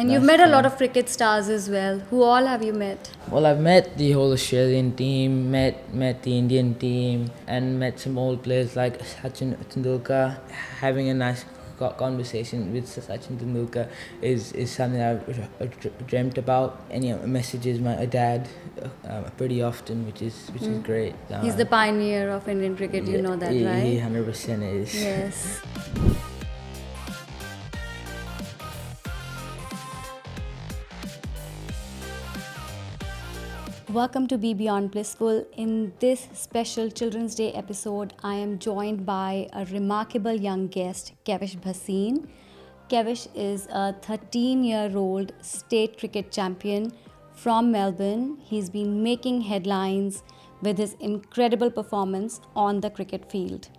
And you've met a lot of cricket stars as well. Who all have you met? Well, I've met the whole Australian team, met the Indian team, and met some old players like Sachin Tendulkar. Having a nice conversation with Sachin Tendulkar is something I've dreamt about. And messages my dad pretty often, which is great. He's the pioneer of Indian cricket, you know that, right? He 100% is. Yes. Welcome to Bebeyondblissful. In this special Children's Day episode, I am joined by a remarkable young guest, Kaevish Bhasin. Kaevish is a 13-year-old state cricket champion from Melbourne. He's been making headlines with his incredible performance on the cricket field.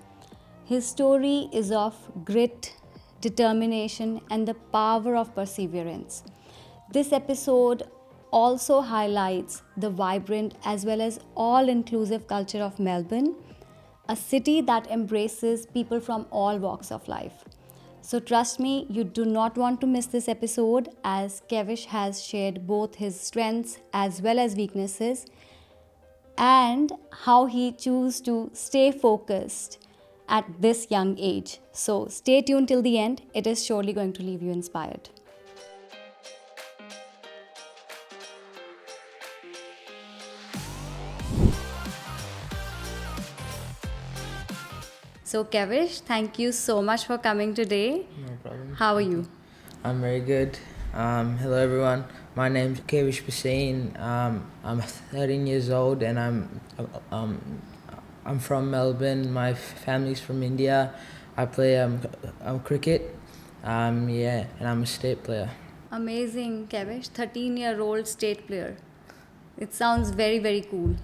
His story is of grit, determination, and the power of perseverance. This episode also highlights the vibrant as well as all-inclusive culture of Melbourne, a city that embraces people from all walks of life. So trust me, you do not want to miss this episode, as Kaevish has shared both his strengths as well as weaknesses and how he chose to stay focused at this young age. So stay tuned till the end. It is surely going to leave you inspired. So Kaevish, thank you so much for coming today. No problem. How are you? I'm very good. Hello everyone. My name's Kaevish Bhasin. I'm 13 years old and I'm from Melbourne. My family's from India. I play cricket. And I'm a state player. Amazing, Kaevish. 13-year-old state player. It sounds very, very cool.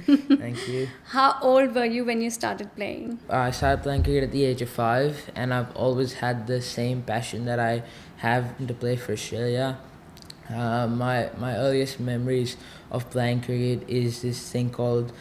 Thank you. How old were you when you started playing? I started playing cricket at the age of 5, and I've always had the same passion that I have to play for Australia. My earliest memories of playing cricket is this thing called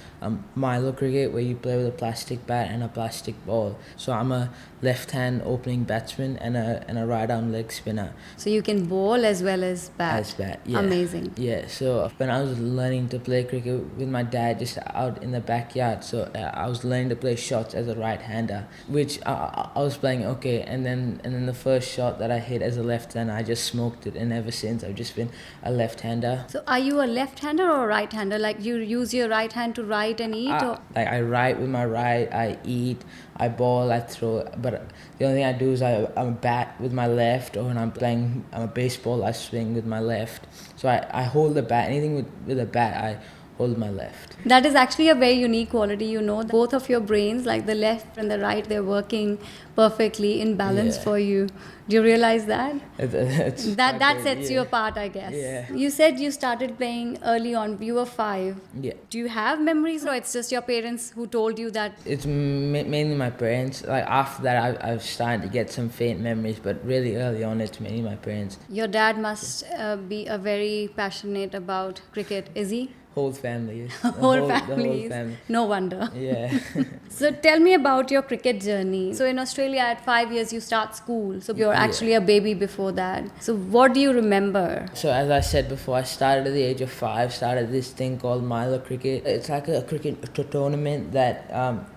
Milo cricket, where you play with a plastic bat and a plastic ball. So I'm a left-hand opening batsman and a right-arm leg spinner. So you can bowl as well as bat. As bat, yeah. Amazing. Yeah, so when I was learning to play cricket with my dad just out in the backyard, so I was learning to play shots as a right-hander, which I was playing okay, and then the first shot that I hit as a left-hander, I just smoked it, and ever since I've just been a left-hander. So are you a left-hander or a right-hander? Like you use your right hand to write and eat? Or? Like I write with my right, I eat, I ball, I throw, but the only thing I do is I'm a bat with my left, or when I'm playing a baseball, I swing with my left. So I hold the bat, anything with a bat, I hold my left. That is actually a very unique quality, you know. Both of your brains, like the left and the right, they're working perfectly in balance for you. Do you realize that? That sets you apart, I guess. Yeah. You said you started playing early on. You were 5. Yeah. Do you have memories, or it's just your parents who told you that? It's mainly my parents. Like after that, I've started to get some faint memories, but really early on, it's mainly my parents. Your dad must be a very passionate about cricket, is he? Whole family is. The whole family. No wonder. Yeah. So tell me about your cricket journey. So in Australia at 5 years you start school. So you're actually a baby before that. So what do you remember? So as I said before, I started at the age of 5, started this thing called Milo cricket. It's like a cricket tournament that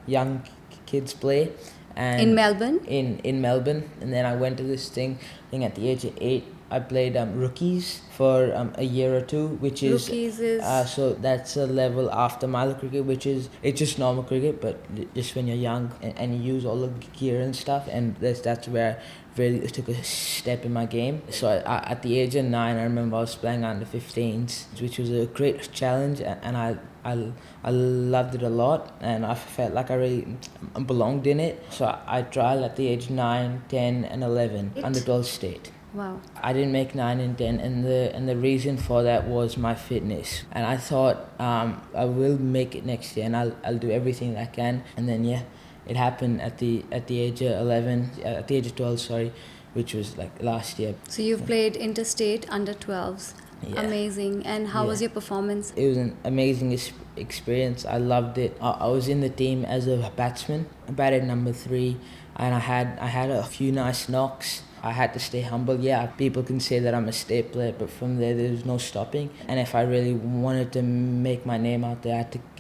young kids play. And in Melbourne? In Melbourne. And then I went to this thing at the age of 8. I played rookies for a year or two, which is... Rookies is... so that's a level after Milo cricket, which is... It's just normal cricket, but just when you're young and you use all the gear and stuff. And that's where I really took a step in my game. So at the age of 9, I remember I was playing under 15s, which was a great challenge. And I loved it a lot, and I felt like I really belonged in it. So I tried at the age 9, 10 and 11, under 12 state. Wow. I didn't make 9 and 10, and the reason for that was my fitness. And I thought I will make it next year, and I'll do everything I can. And then it happened at the age of 12, which was like last year. So you've played interstate under 12s. Yeah. Amazing. And how was your performance? It was an amazing experience. I loved it. I was in the team as a batsman. I batted number 3, and I had a few nice knocks. I had to stay humble. Yeah, people can say that I'm a state player, but from there's no stopping. And if I really wanted to make my name out there,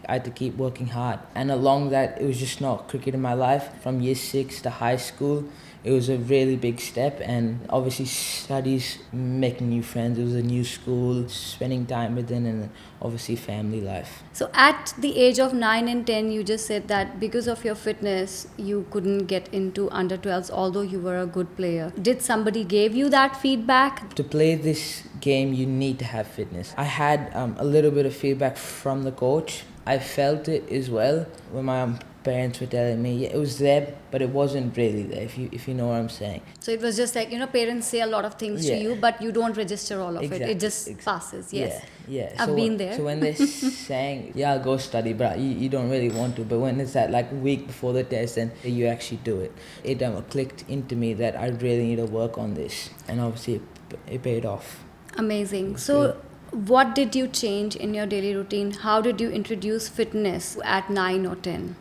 I had to keep working hard. And along that, it was just not cricket in my life. From year 6 to high school, it was a really big step, and obviously studies, making new friends. It was a new school, spending time with them, and obviously family life. So at the age of 9 and 10, you just said that because of your fitness, you couldn't get into under 12s, although you were a good player. Did somebody gave you that feedback? To play this game, you need to have fitness. I had a little bit of feedback from the coach. I felt it as well when my parents were telling me, yeah, it was there, but it wasn't really there, if you know what I'm saying. So it was just like, parents say a lot of things to you, but you don't register all of it. It just passes. Yes. Yeah. I've been there. So when they're saying, yeah, go study, but you don't really want to. But when it's that like week before the test, then you actually do it. It clicked into me that I really need to work on this. And obviously it paid off. Amazing. So what did you change in your daily routine? How did you introduce fitness at 9 or 10?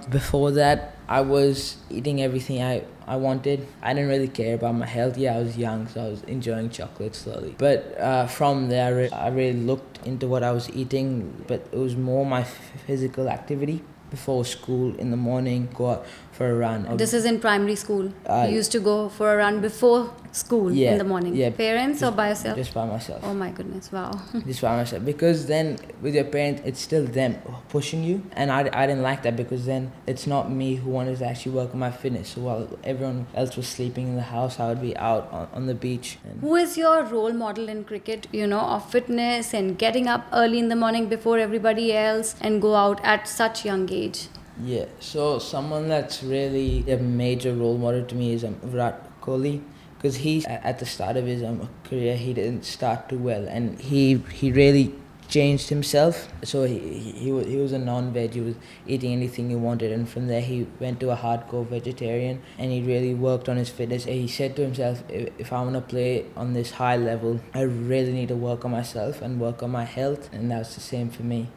Before that, I was eating everything I wanted. I didn't really care about my health. Yeah, I was young, so I was enjoying chocolate slowly. But from there, I really looked into what I was eating, but it was more my physical activity. Before school in the morning, go out for a run. This is in primary school. You used to go for a run before school in the morning. Yeah. Parents or by yourself? Just by myself. Oh my goodness, wow. Just by myself. Because then with your parents, it's still them pushing you. And I didn't like that, because then it's not me who wanted to actually work on my fitness. So while everyone else was sleeping in the house, I would be out on the beach. Who is your role model in cricket, of fitness and getting up early in the morning before everybody else and go out at such young age? Yeah, so someone that's really a major role model to me is Virat Kohli, because he's at the start of his career, he didn't start too well, and he really changed himself. So he was a non-veg, he was eating anything he wanted, and from there he went to a hardcore vegetarian, and he really worked on his fitness. He said to himself, if I want to play on this high level, I really need to work on myself and work on my health, and that's the same for me.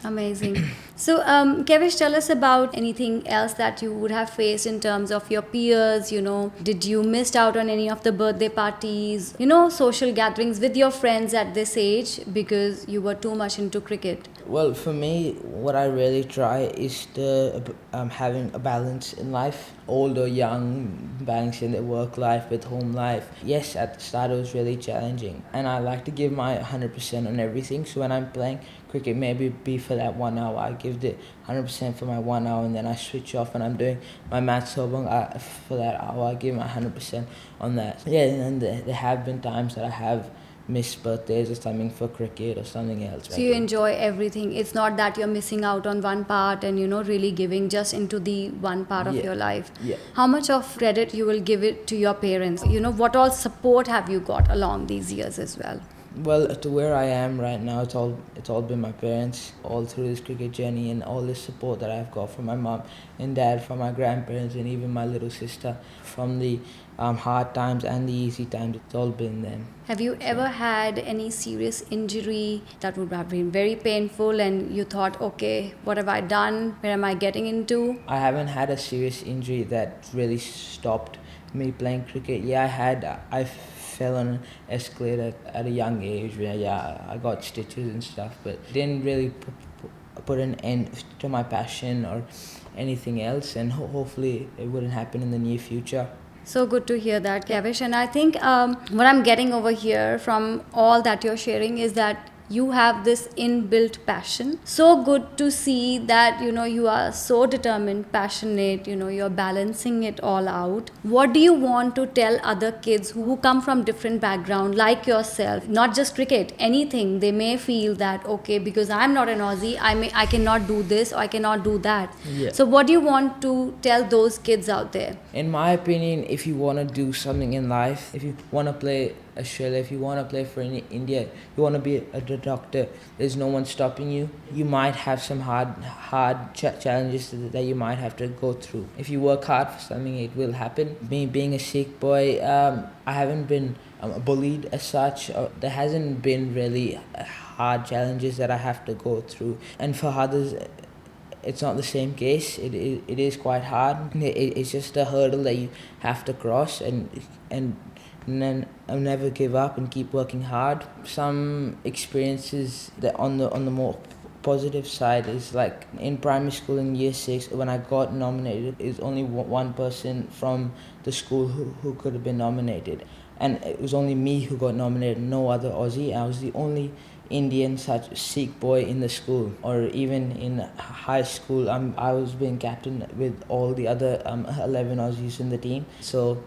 Amazing. So, Kaevish, tell us about anything else that you would have faced in terms of your peers. Did you missed out on any of the birthday parties, social gatherings with your friends at this age because you were too much into cricket? Well, for me, what I really try is to having a balance in life. Old or young, balancing the work life with home life. Yes, at the start it was really challenging, and I like to give my 100% on everything. So when I'm playing cricket, maybe be for that 1 hour, I give it 100% for my 1 hour, and then I switch off when I'm doing my match sobang. For that hour, I give my 100% on that. Yeah, and there have been times that I have missed birthdays or something for cricket or something else. So you enjoy everything. It's not that you're missing out on one part and really giving just into the one part of your life. Yeah. How much of credit you will give it to your parents? What all support have you got along these years as well? Well, to where I am right now, it's all been my parents all through this cricket journey, and all the support that I've got from my mom and dad, from my grandparents, and even my little sister. From the hard times and the easy times, it's all been them. Have you ever had any serious injury that would have been very painful and you thought, okay, what have I done? Where am I getting into? I haven't had a serious injury that really stopped me playing cricket. Yeah, I fell on an escalator at a young age where, I got stitches and stuff, but didn't really put an end to my passion or anything else, and hopefully it wouldn't happen in the near future. So good to hear that, Kaevish. And I think what I'm getting over here from all that you're sharing is that you have this inbuilt passion. So good to see that, you are so determined, passionate, you're balancing it all out. What do you want to tell other kids who come from different background like yourself, not just cricket, anything? They may feel that, okay, because I'm not an Aussie, I cannot do this or I cannot do that. Yeah. So what do you want to tell those kids out there? In my opinion, if you want to do something in life, if you want to play Australia, if you want to play for India, you want to be a doctor, there's no one stopping you. You might have some hard challenges that you might have to go through. If you work hard for something, it will happen. Me being a Sikh boy, I haven't been bullied as such. There hasn't been really hard challenges that I have to go through. And for others, it's not the same case. It is quite hard. It's just a hurdle that you have to cross, and then I'll never give up and keep working hard. Some experiences that on the more positive side is like in primary school in year 6 when I got nominated, is only one person from the school who could have been nominated, and it was only me who got nominated, no other Aussie. I was the only Indian such Sikh boy in the school. Or even in high school, I was being captain with all the other 11 Aussies in the team. So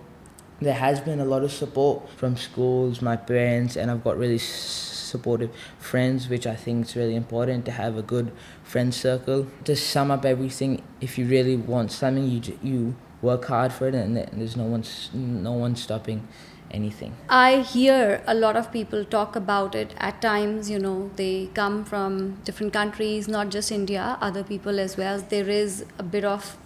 there has been a lot of support from schools, my parents, and I've got really supportive friends, which I think is really important to have a good friend circle. To sum up everything, if you really want something, you work hard for it, and there's no one stopping anything. I hear a lot of people talk about it at times. They come from different countries, not just India, other people as well. There is a bit of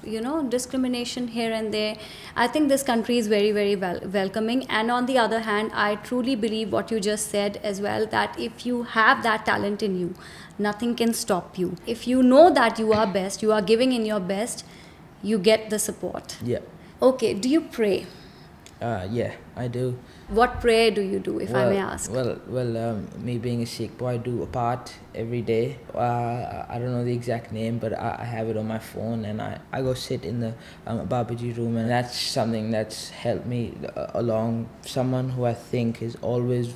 discrimination here and there. I think this country is very, very welcoming, and on the other hand, I truly believe what you just said as well, that if you have that talent in you, nothing can stop you. If you know that you are best, you are giving in your best, you get the support. Yeah. Okay, do you pray? Yeah, I do. What prayer do you do, if I may ask? Well, me being a Sikh boy, I do a part every day. I don't know the exact name, but I have it on my phone, and I go sit in the Babaji room, and that's something that's helped me along. Someone who I think is always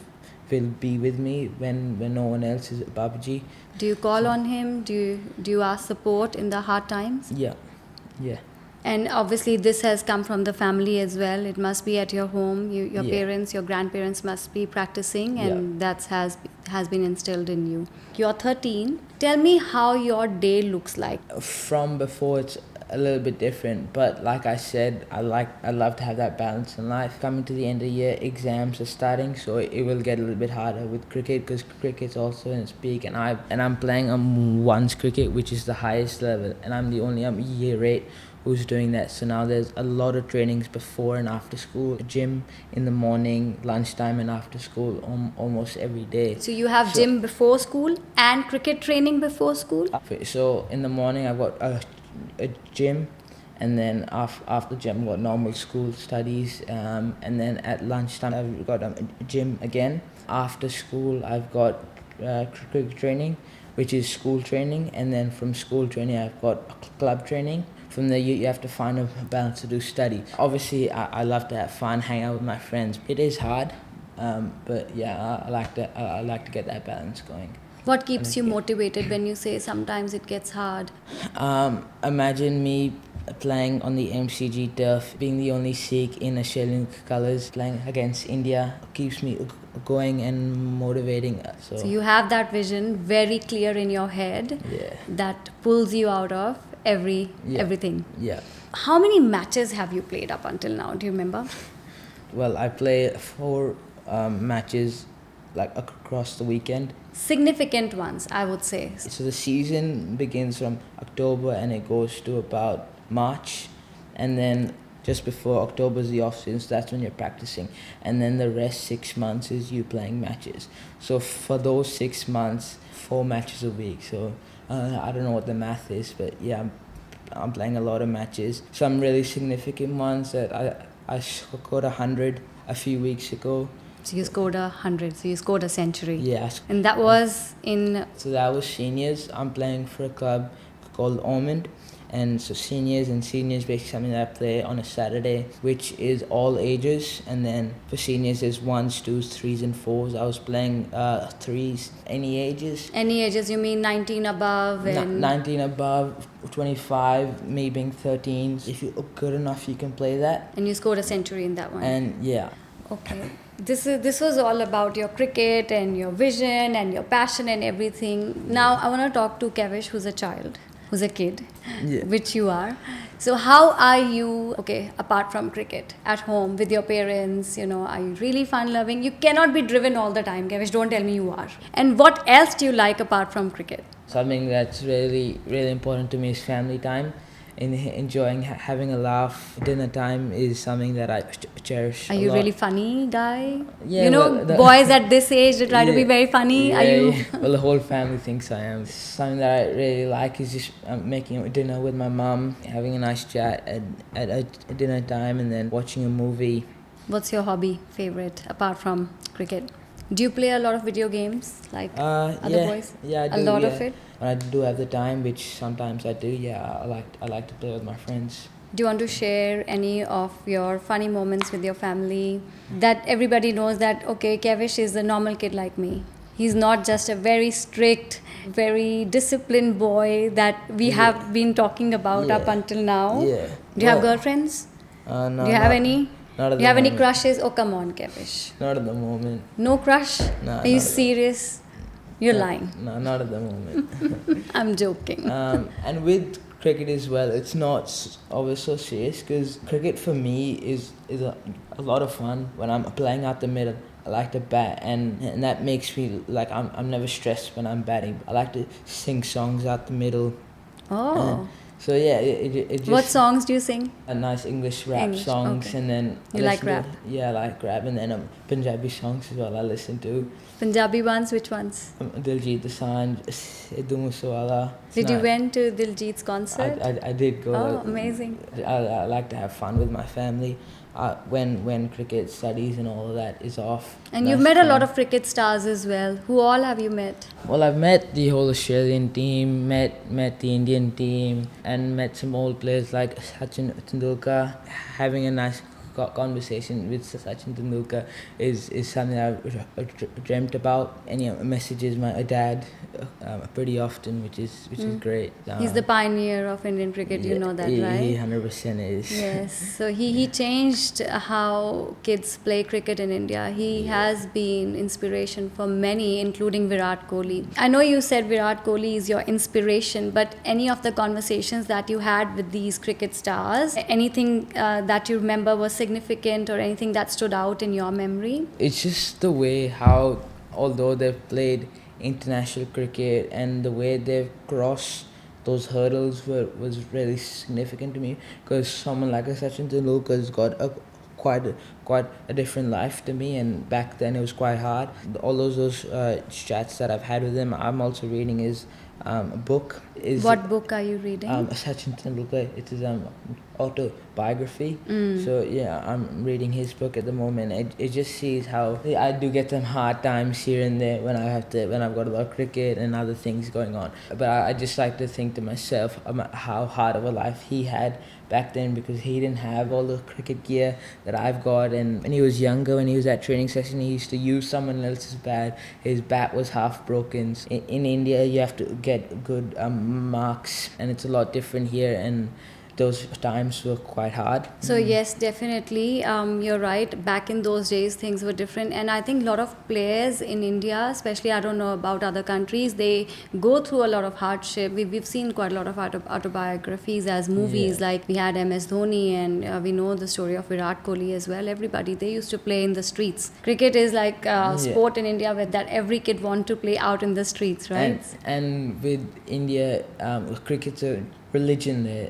will be with me when no one else is Babaji. Do you call on him? Do you ask support in the hard times? Yeah. And obviously this has come from the family as well. It must be at your home. Your Yeah. parents, your grandparents must be practicing, and that has been instilled in you. You're 13. Tell me how your day looks like. From before, it's a little bit different, but like I said, I love to have that balance in life. Coming to the end of the year, exams are starting, so it will get a little bit harder with cricket, because cricket's also in its peak, and I'm playing ones cricket, which is the highest level, and I'm the only year 8 who's doing that. So now there's a lot of trainings before and after school, gym in the morning, lunchtime, and after school almost every day. So you have gym before school and cricket training before school? So in the morning I've got a gym, and then after gym I've got normal school studies, and then at lunchtime I've got a gym again. After school I've got cricket training, which is school training, and then from school training I've got club training. From there, you have to find a balance to do study. Obviously, I love to have fun, hang out with my friends. It is hard, but yeah, I like to get that balance going. What keeps you motivated when you say sometimes it gets hard? Imagine me playing on the MCG turf, being the only Sikh in Australian colours, playing against India, keeps me going and motivating. So you have that vision very clear in your head, that pulls you out of everything. Yeah. How many matches have you played up until now? Do you remember? Well, I play 4 matches like across the weekend. Significant ones, I would say. So the season begins from October and it goes to about March, and then just before October is the off season, so that's when you're practicing, and then the rest 6 months is you playing matches. So for those 6 months, 4 matches a week. So I don't know what the math is, but yeah, I'm playing a lot of matches. Some really significant ones that I scored 100 a few weeks ago. So you scored 100. So you scored a century. Yes. And that was in... So that was seniors. I'm playing for a club called Almond. And so seniors basically something that I play on a Saturday, which is all ages. And then for seniors, there's 1s, 2s, 3s, and 4s. I was playing 3s, any ages. Any ages, you mean 19 above? And 19 above, 25, me being 13. If you're good enough, you can play that. And you scored a century in that one. And yeah. Okay. This was all about your cricket and your vision and your passion and everything. Now I want to talk to Kaevish, who's a kid, which you are. So how are you, apart from cricket, at home with your parents, are you really fun-loving? You cannot be driven all the time, Kaevish, don't tell me you are. And what else do you like apart from cricket? Something that's really, really important to me is family time. enjoying having a laugh. Dinner time is something that I cherish. Are you really funny guy? Yeah, you know, boys at this age they try to be very funny. Are you? Well, the whole family thinks I am. Something that I really like is just making dinner with my mum, having a nice chat at dinner time, and then watching a movie. What's your hobby, favorite, apart from cricket? Do you play a lot of video games like other boys? Yeah, I do. A lot of it? When I do have the time, which sometimes I do, yeah, I like to play with my friends. Do you want to share any of your funny moments with your family that everybody knows that, okay, Kaevish is a normal kid like me? He's not just a very strict, very disciplined boy that we have been talking about up until now. Yeah. Do you have girlfriends? No. Do you have any? Not at Do you have the any moment. crushes? Oh, come on, Kaevish. Not at the moment. No crush? No. Are you serious? You're lying. No, not at the moment. I'm joking. And with cricket as well, it's not always so serious, because cricket for me is a lot of fun. When I'm playing out the middle, I like to bat, and that makes me like I'm never stressed when I'm batting. I like to sing songs out the middle. Oh. So yeah, it just... What songs do you sing? A nice English rap songs, okay. and then You like rap? Yeah, I like rap, and then Punjabi songs as well. I listen to Punjabi ones, which ones? Diljit Dosanjh, Sidhu Moosewala. Did you went to Diljit's concert? I did go. Oh, amazing. I like to have fun with my family. When cricket studies and all of that is off. And you've met a lot of cricket stars as well. Who all have you met? Well, I've met the whole Australian team, met the Indian team, and met some old players like Sachin Tendulkar. Having a nice conversation with Sachin Tendulkar is something I've dreamt about. And messages my dad pretty often, which is great. He's the pioneer of Indian cricket, you know that, right? He 100% is. Yes, so he changed how kids play cricket in India. He has been inspiration for many, including Virat Kohli. I know you said Virat Kohli is your inspiration, but any of the conversations that you had with these cricket stars, anything that you remember was significant, or anything that stood out in your memory? It's just the way how, although they've played international cricket, and the way they've crossed those hurdles was really significant to me, because someone like Sachin Tendulkar has got quite a different life to me, and back then it was quite hard. All those chats that I've had with him, I'm also reading his book. What book are you reading? Sachin Tendulkar. It is autobiography. So yeah, I'm reading his book at the moment. It just sees how I do get some hard times here and there when I've got a lot of cricket and other things going on. But I just like to think to myself about how hard of a life he had back then, because he didn't have all the cricket gear that I've got. And when he was younger, when he was at training session, he used to use someone else's bat. His bat was half broken. In India, you have to get good marks, and it's a lot different here, and those times were quite hard. So yes, definitely, you're right. Back in those days, things were different, and I think a lot of players in India, especially, I don't know about other countries, they go through a lot of hardship. We've seen quite a lot of autobiographies as movies, like we had MS Dhoni, and we know the story of Virat Kohli as well. Everybody, they used to play in the streets. Cricket is like a sport in India where that every kid want to play out in the streets, right? And with India, cricket's a religion there.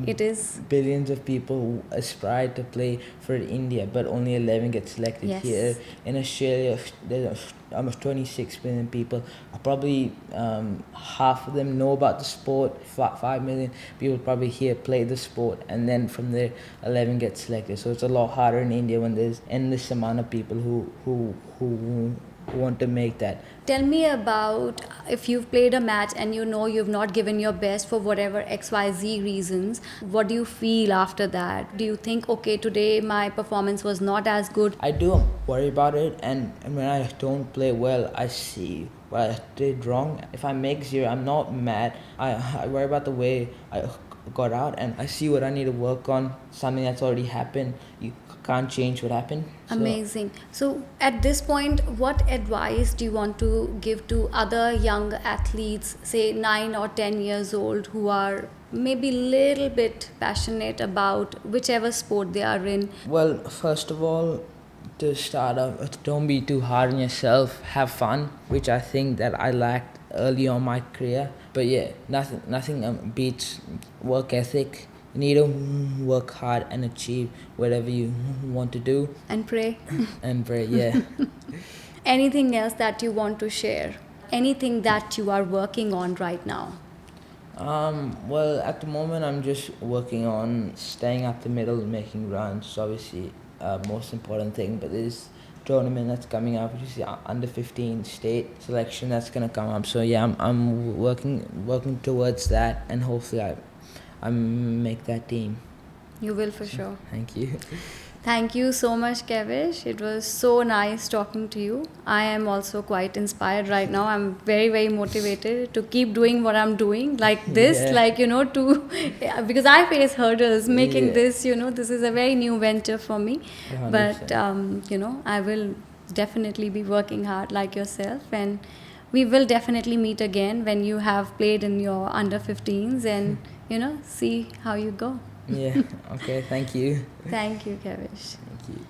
It is. Billions of people who aspire to play for India, but only 11 get selected. Yes. Here in Australia, there's almost 26 million people. Probably half of them know about the sport. 5 million people probably here play the sport, and then from there 11 get selected. So it's a lot harder in India when there's endless amount of people who want to make that. Tell me about, if you've played a match and you know you've not given your best for whatever XYZ reasons, what do you feel after that? Do you think, okay, today my performance was not as good? I do worry about it, and when I don't play well, I see what I did wrong. If I make zero, I'm not mad. I worry about the way I got out, and I see what I need to work on, something that's already happened. You can't change what happened. Amazing. So at this point, what advice do you want to give to other young athletes, say 9 or 10 years old, who are maybe a little bit passionate about whichever sport they are in? Well, first of all, to start off, don't be too hard on yourself. Have fun, which I think that I lacked early on my career. But yeah, nothing beats work ethic. need to work hard and achieve whatever you want to do. And pray. And pray, yeah. Anything else that you want to share? Anything that you are working on right now? Well, at the moment, I'm just working on staying at the middle, making runs. Obviously, most important thing. But there's tournament that's coming up, which is the under 15 state selection that's gonna come up. So yeah, I'm working towards that, and hopefully I make that team. You will for sure. Thank you. Thank you so much, Kaevish. It was so nice talking to you. I am also quite inspired right now. I'm very, very motivated to keep doing what I'm doing like this, Yeah. like, because I face hurdles making Yeah. this, this is a very new venture for me. 100%. But, I will definitely be working hard like yourself. And we will definitely meet again when you have played in your under 15s and, see how you go. Yeah. Okay. Thank you. Thank you, Kaevish. Thank you.